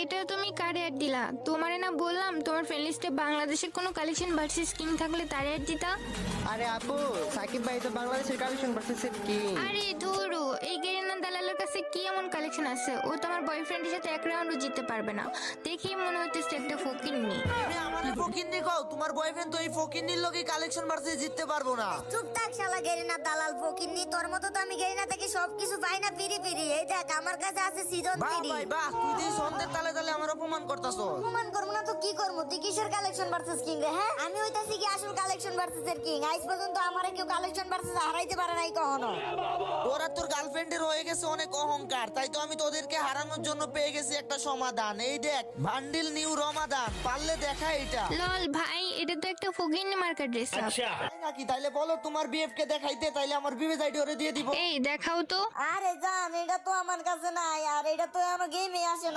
এটা তুমি কারে অ্যাড দিলা? তোমারে না বললাম তোমার ফ্রেন্ড লিস্টে বাংলাদেশের কোনো কালেকশন ভার্সেস কিং থাকলে তারে অ্যাড দিতা। আরে আপু, সাকিব ভাই তো বাংলাদেশের কালেকশন ভার্সেস কিং। আরে ধুরু, এই গেরিনা দালালের কাছে কি এমন কালেকশন আছে? ও তো আমার বয়ফ্রেন্ডের সাথে এক রাউন্ডও জিততে পারবে না। দেখেই মনে হইতেছে একটা ফকিন্নি। তুমি আমারে ফকিন্নি কও? তোমার বয়ফ্রেন্ড তো এই ফকিন্নির লগে কালেকশন ভার্সেস জিততে পারবো না। চুপ থাক শালা গেরিনা দালাল ফকিন্নি, তোর মতো তো আমি গেরিনা থেকে সবকিছু পাই না ফিরি ফিরি। এই দেখ আমার কাছে আছে সিজন বাহ 3। ভাই বাহ, তুই তো এই সন্ধ্যের তালে তালে আমার অপমান করতাছো। অপমান করবো না তো কি করবো? তুই কিসের কালেকশন ভার্সেস কিং রে? হ্যাঁ, আমি হইতাছি কি আসল কালেকশন ভার্সেস এর কিং। আজ পর্যন্ত আমারে কেউ কালেকশন ভার্সেস হারাইতে পারে নাই কখনো। তোরা তোর গার্লফ্রেন্ডের হয়ে গেছে অনেক অহংকার, তাই তো আমি তোদেরকে হারানোর জন্য পেয়ে গেছি একটা সমাধান। এই দেখ, বান্ডিল নিউ রমাদান, পারলে দেখা এটা। লল ভাই, এটা তো একটা ফকিন্নি মার্কেট ড্রেস আপ। তাই নাকি? তাইলে বলো তোমার বিএফ কে দেখাইতে, তাইলে আমার বিবে আইডি ওরে দিয়ে দিব। এই দেখাও তো। আরে জান, এটা তো আমার কাছে নাই, আর এটা তো আমার গেমে আসে না।